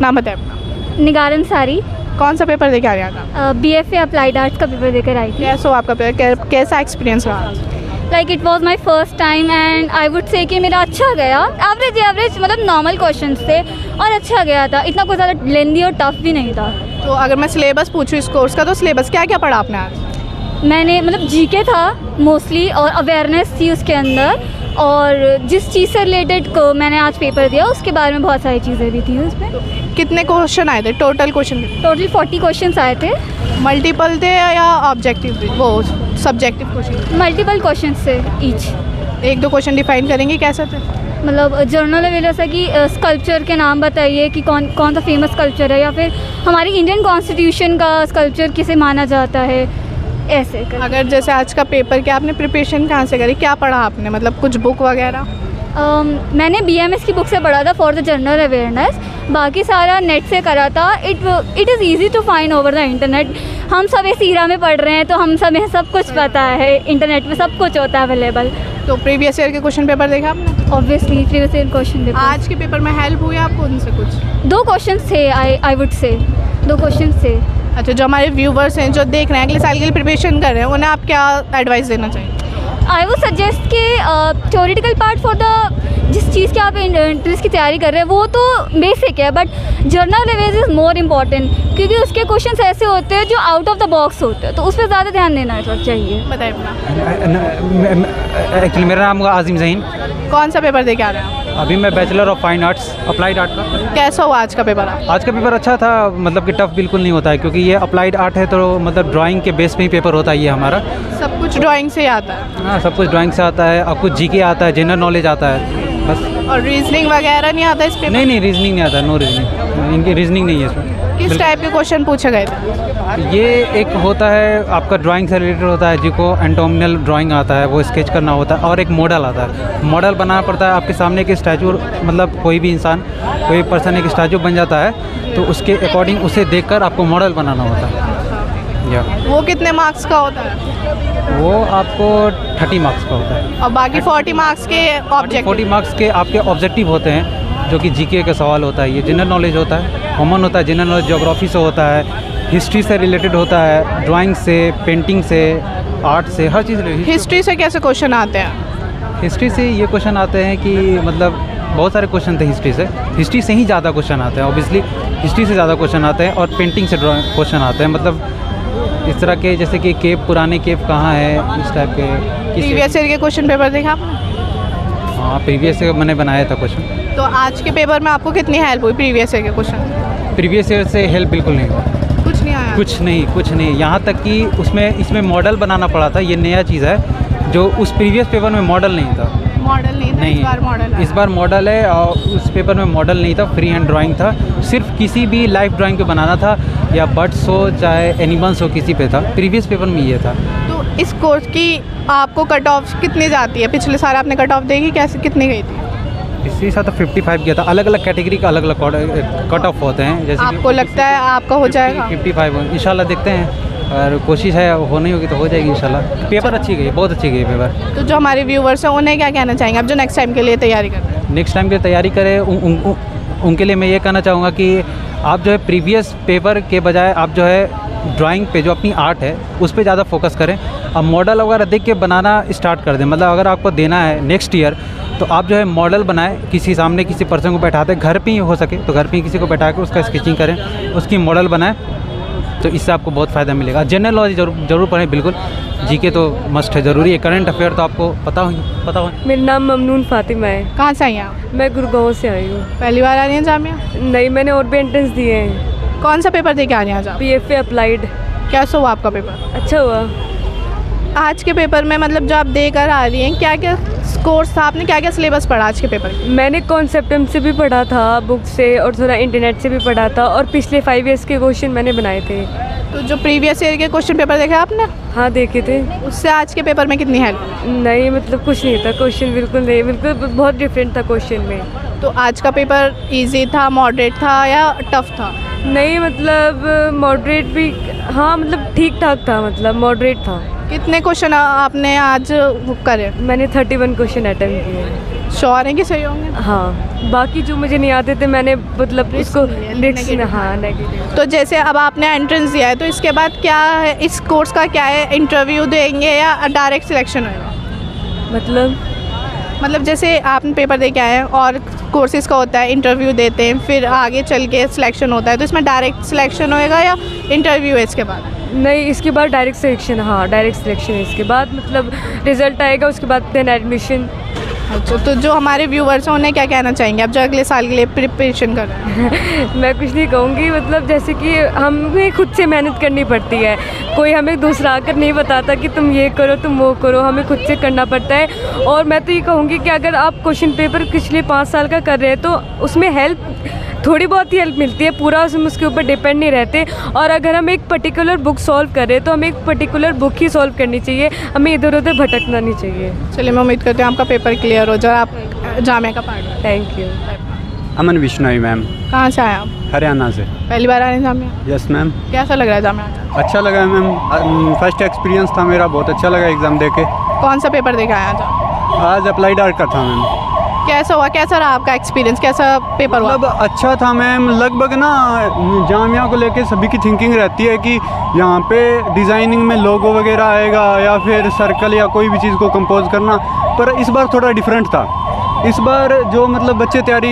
नाम बताएं अपना। निगार अंसारी। कौन सा पेपर देके आ रहे हैं आप? BFA अप्लाइड आर्ट्स का पेपर देकर आई थी। कैसा हो आपका पेपर, कैसा एक्सपीरियंस रहा? Like it was my first time and I would say कि मेरा अच्छा गया। एवरेज मतलब नॉर्मल क्वेश्चंस थे और अच्छा गया था, इतना कोई ज़्यादा लेंदी और टफ भी नहीं था। तो अगर मैं सिलेबस पूछूँ इस कोर्स का, तो सिलेबस क्या क्या पढ़ा आपने आज? मैंने मतलब GK था मोस्टली और अवेयरनेस थी उसके अंदर, और जिस चीज़ से रिलेटेड को मैंने आज पेपर दिया उसके बारे में बहुत सारी चीज़ें भी थी उसमें। कितने क्वेश्चन आए थे टोटल क्वेश्चन? टोटल 40 क्वेश्चंस आए थे। मल्टीपल थे या ऑब्जेक्टिव थे, वो सब्जेक्टिव क्वेश्चन? मल्टीपल क्वेश्चंस थे ईच। एक दो क्वेश्चन डिफाइन करेंगे कैसे थे? मतलब जर्नल लेवल जैसा कि स्कल्पचर के नाम बताइए कि कौन कौन सा फेमस स्कल्पचर है, या फिर हमारी इंडियन कॉन्स्टिट्यूशन का स्कल्पचर किसे माना जाता है, ऐसे कर। अगर जैसे आज का पेपर क्या आपने प्रिपरेशन कहाँ से करी, क्या पढ़ा आपने, मतलब कुछ बुक वगैरह? मैंने BMS की बुक से पढ़ा था फॉर द जनरल अवेयरनेस, बाकी सारा नेट से करा था। It is easy to find over the internet. हम सब इस ईरा में पढ़ रहे हैं तो हम सब सब कुछ पता है, इंटरनेट पे सब कुछ होता है अवेलेबल। तो प्रीवियस ईयर के क्वेश्चन पेपर देखा आपने? Obviously previous year question paper. आज के पेपर में हेल्प हुई आपको उनसे कुछ? 2 क्वेश्चन थे, आई वुड से 2 क्वेश्चन थे। अच्छा, जो हमारे व्यूवर्स हैं जो देख रहे हैं, अगले साल के लिए प्रिपरेशन कर रहे हैं, उन्हें आप क्या एडवाइस देना चाहिए? आई वुड सजेस्ट कि थ्योरेटिकल पार्ट फॉर द जिस चीज़ की आप एंट्रेंस की तैयारी कर रहे हैं वो तो बेसिक है, but journal awareness is more important, क्योंकि उसके क्वेश्चंस ऐसे होते हैं जो आउट ऑफ द बॉक्स होते हैं, तो उस पर ज़्यादा ध्यान देना चाहिए। बताइए अपना। एक्चुअली मेरा नाम आज़िम ज़हीन। कौन सा पेपर देके आ रहे हैं आप? अभी मैं bachelor of fine arts applied art का। कैसा हुआ आज का पेपर आप? आज का पेपर अच्छा था, मतलब कि टफ बिल्कुल नहीं होता है, क्योंकि ये अप्लाइड आर्ट है तो मतलब ड्राइंग के बेस पे ही पेपर होता है ये हमारा। सब कुछ ड्राइंग से ही आता है? हाँ, सब कुछ ड्राइंग से आता है, और कुछ GK आता है, जनरल नॉलेज आता है बस। और रीजनिंग वगैरह नहीं आता इस पेपर? नहीं, रीजनिंग नहीं आता, नो रीजनिंग, इनकी रीजनिंग नहीं है इसमें। किस टाइप के क्वेश्चन पूछे गए थे? ये एक होता है आपका ड्राइंग से रिलेटेड होता है, जिसको एंटोमिनल ड्राइंग आता है, वो स्केच करना होता है, और एक मॉडल आता है। मॉडल बनाना पड़ता है, आपके सामने एक स्टैचू, मतलब कोई भी इंसान, कोई पर्सन एक स्टैचू बन जाता है, तो उसके अकॉर्डिंग उसे देखकर आपको मॉडल बनाना होता है। वो कितने मार्क्स का होता है? वो आपको 30 मार्क्स का होता है, और बाकी 40 मार्क्स के ऑब्जेक्टिव? 40 मार्क्स के आपके ऑब्जेक्टिव होते हैं, जो कि GK का सवाल होता है। ये जनरल नॉलेज होता है, कॉमन होता है, जनरल नॉलेज ज्योग्राफी से होता है, हिस्ट्री से रिलेटेड होता है, ड्राइंग से, पेंटिंग से, आर्ट से, हर चीज़। हिस्ट्री से कैसे क्वेश्चन आते हैं? हिस्ट्री से ये क्वेश्चन आते हैं कि मतलब बहुत सारे क्वेश्चन थे हिस्ट्री से ही ज़्यादा क्वेश्चन आते हैं, ऑब्वियसली हिस्ट्री से ज़्यादा क्वेश्चन आते हैं, और पेंटिंग से क्वेश्चन आते हैं, मतलब इस तरह के, जैसे कि केव, पुराने केव कहाँ है, इस टाइप के। प्रीवियस ईयर के क्वेश्चन पेपर देखा आपने? हाँ, प्रीवियस ईयर मैंने बनाया था क्वेश्चन। तो आज के पेपर में आपको कितनी हेल्प हुई प्रीवियस ईयर के क्वेश्चन? प्रीवियस ईयर से हेल्प बिल्कुल नहीं हुआ, कुछ नहीं आया? कुछ नहीं। यहाँ तक कि इसमें मॉडल बनाना पड़ा था, ये नया चीज़ है, जो उस प्रीवियस पेपर में मॉडल नहीं था। मॉडल नहीं था? इस बार मॉडल है? इस बार मॉडल है, और उस पेपर में मॉडल नहीं था, फ्री हैंड ड्राइंग था, सिर्फ किसी भी लाइफ ड्राइंग पे बनाना था, या बर्ड्स हो चाहे एनिमल्स हो, किसी पे था। प्रीवियस पेपर में ये था। तो इस कोर्स की आपको कट ऑफ कितनी जाती है? पिछले साल आपने कट ऑफ देखी, कैसे कितनी गई थी? इसी साथ 55 गया था। अलग अलग कैटेगरी का अलग अलग कट ऑफ होते हैं, जैसे आपको लगता है आपका हो जाएगा? 55 इंशाल्लाह, देखते हैं, और कोशिश है होनी होगी तो हो जाएगी इंशाल्लाह। पेपर अच्छी गई, बहुत अच्छी गई पेपर। तो जो हमारे व्यूवर्स हैं उन्हें क्या कहना चाहेंगे आप, जो नेक्स्ट टाइम के लिए तैयारी कर रहे हैं? नेक्स्ट टाइम के लिए तैयारी करें, उनके लिए मैं ये कहना चाहूँगा कि आप जो है प्रीवियस पेपर के बजाय आप जो है ड्राइंग पे, जो अपनी आर्ट है, उस पर ज़्यादा फोकस करें। अब मॉडल वगैरह देख के बनाना स्टार्ट कर दें, मतलब अगर आपको देना है नेक्स्ट ईयर, तो आप जो है मॉडल बनाएं, किसी सामने किसी पर्सन को बैठाते, घर पे ही हो सके तो घर पे ही किसी को बैठा के उसका स्केचिंग करें, उसकी मॉडल बनाएं, तो इससे आपको बहुत फ़ायदा मिलेगा। जनरल नॉलेज जरूर पढ़ें, बिल्कुल। GK तो मस्ट है, ज़रूरी है। करंट अफेयर तो आपको पता हो। मेरा नाम ममनून फातिमा है। कहाँ से आई हैं आप? मैं गुड़गांव से आई हूँ। पहली बार आ रही हैं जामिया? नहीं, मैंने और भी एंट्रेंस दिए हैं। कौन सा पेपर दे के आ रही हैं आज आप? BFA applied. कैसा हुआ आपका पेपर? अच्छा हुआ। आज के पेपर में मतलब जो आप देकर आ रही हैं, क्या क्या कोर्स था, आपने क्या क्या सिलेबस पढ़ा आज के पेपर? मैंने कॉन्सेप्टम से भी पढ़ा था, बुक से, और थोड़ा इंटरनेट से भी पढ़ा था, और पिछले 5 ईयर्स के क्वेश्चन मैंने बनाए थे। तो जो प्रीवियस ईयर के क्वेश्चन पेपर देखे आपने? हाँ, देखे थे। उससे आज के पेपर में कितनी हेल्प? नहीं, मतलब कुछ नहीं था क्वेश्चन, बिल्कुल नहीं, बिल्कुल बहुत डिफरेंट था क्वेश्चन में। तो आज का पेपर इजी था, मॉडरेट था, या टफ था? नहीं, मतलब मॉडरेट भी, हाँ, मतलब ठीक ठाक था, मतलब मॉडरेट था। कितने क्वेश्चन आपने आज करे? मैंने 31 क्वेश्चन अटेम्प्ट किए। श्योर है कि सही होंगे? हाँ, बाकी जो मुझे नहीं आते थे मैंने मतलब इसको रिस्क, हाँ नेगेटिव। तो जैसे अब आपने एंट्रेंस दिया है तो इसके बाद क्या है, इस कोर्स का क्या है, इंटरव्यू देंगे या डायरेक्ट सिलेक्शन होगा? मतलब जैसे आपने पेपर दे के आए हैं और कोर्सेज़ का होता है, इंटरव्यू देते हैं, फिर आगे चल के सिलेक्शन होता है, तो इसमें डायरेक्ट सिलेक्शन होएगा या इंटरव्यू है इसके बाद? नहीं, इसके बाद डायरेक्ट सिलेक्शन, हाँ डायरेक्ट सिलेक्शन है इसके बाद, मतलब रिज़ल्ट आएगा उसके बाद देन एडमिशन। अच्छा, तो जो हमारे व्यूवर्स हैं उन्हें क्या कहना चाहेंगे अब जो अगले साल के लिए प्रिपरेशन कर रहे हैं? मैं कुछ नहीं कहूँगी, मतलब जैसे कि हमें खुद से मेहनत करनी पड़ती है, कोई हमें दूसरा आकर नहीं बताता कि तुम ये करो तुम वो करो, हमें खुद से करना पड़ता है। और मैं तो ये कहूँगी कि अगर आप क्वेश्चन पेपर पिछले 5 साल का कर रहे हैं तो उसमें हेल्प थोड़ी बहुत ही हेल्प मिलती है, पूरा हम उसके ऊपर डिपेंड नहीं रहते। और अगर हम एक पर्टिकुलर बुक सॉल्व कर रहे हैं तो हमें एक पर्टिकुलर बुक ही सॉल्व करनी चाहिए, हमें इधर उधर भटकना नहीं चाहिए। चलिए, मैं उम्मीद करती हूँ आपका पेपर क्लियर हो जाए, आप जामिया का part. Thank you. Aman Vishnoi ma'am, कहाँ से आए आप? हरियाणा से। पहली बार आए हैं जामिया? Yes ma'am. कैसा लग रहा है जामिया? अच्छा लगा है मैम, फर्स्ट एक्सपीरियंस था मेरा, बहुत अच्छा लगा एग्ज़ाम दे के। कौन सा पेपर दे के आए आज? आज अप्लाइड आर्ट का था मैम। कैसा हुआ, कैसा रहा आपका एक्सपीरियंस, कैसा पेपर हुआ? मतलब अच्छा था मैम, लगभग ना जामिया को लेके सभी की थिंकिंग रहती है कि यहाँ पे डिज़ाइनिंग में लोगो वगैरह आएगा या फिर सर्कल या कोई भी चीज़ को कंपोज करना, पर इस बार थोड़ा डिफरेंट था। इस बार जो मतलब बच्चे तैयारी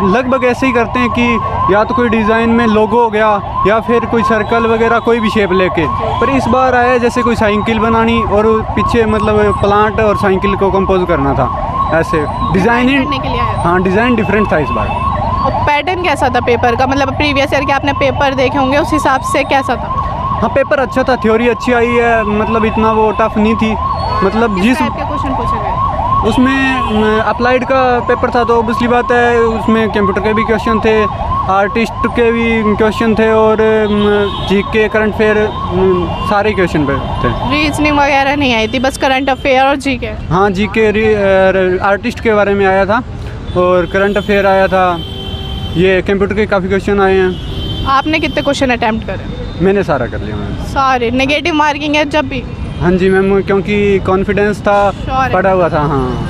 लगभग ऐसे ही करते हैं कि या तो कोई डिज़ाइन में लोगो हो गया या फिर कोई सर्कल वगैरह कोई भी शेप लेके, पर इस बार आया जैसे कोई साइकिल बनानी और पीछे मतलब प्लांट और साइकिल को कंपोज करना था, ऐसे डिज़ाइन करने के लिए आए? हाँ, डिज़ाइन डिफरेंट था इस बार। और पैटर्न कैसा था पेपर का, मतलब प्रीवियस ईयर के आपने पेपर देखे होंगे उस हिसाब से कैसा था? हाँ, पेपर अच्छा था, थ्योरी अच्छी आई है, मतलब इतना वो टफ नहीं थी, मतलब जिस टाइप के क्वेश्चन पूछे गए? उसमें अप्लाइड का पेपर था तो ऑब्वियसली बात है उसमें कंप्यूटर के भी क्वेश्चन थे, आर्टिस्ट के भी क्वेश्चन थे और जीके करंट अफेयर सारे क्वेश्चन पे थे। रीजनिंग वगैरह नहीं आई थी, बस करंट अफेयर और जीके? हाँ, जीके आर्टिस्ट के बारे में आया था और करंट अफेयर आया था, ये कंप्यूटर के काफ़ी क्वेश्चन आए हैं। आपने कितने क्वेश्चन अटैम्प्ट करे? मैंने सारा कर लिया मैम। सारे? नेगेटिव मार्किंग है जब भी? हाँ जी मैम, क्योंकि कॉन्फिडेंस था, Sure पड़ा हुआ था। हाँ,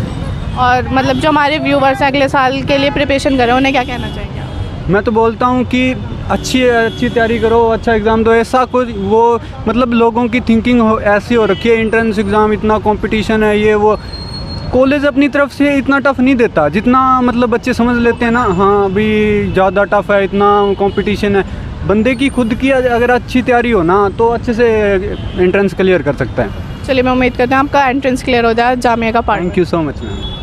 और मतलब जो हमारे व्यूवर्स अगले साल के लिए प्रिपरेशन कर रहे हैं उन्हें क्या कहना चाहेंगे? मैं तो बोलता हूँ कि अच्छी तैयारी करो, अच्छा एग्ज़ाम दो, ऐसा कुछ वो मतलब लोगों की थिंकिंग हो ऐसी हो रखी है, एंट्रेंस एग्ज़ाम इतना कंपटीशन है, ये वो कॉलेज अपनी तरफ से इतना टफ नहीं देता जितना मतलब बच्चे समझ लेते हैं ना, हाँ अभी ज़्यादा टफ है, इतना कंपटीशन है। बंदे की खुद की अगर अच्छी तैयारी हो ना तो अच्छे से एंट्रेंस क्लियर कर सकता है। चलिए, मैं उम्मीद करती हूँ आपका एंट्रेंस क्लियर हो जाए जामिया का part. Thank you so much ma'am.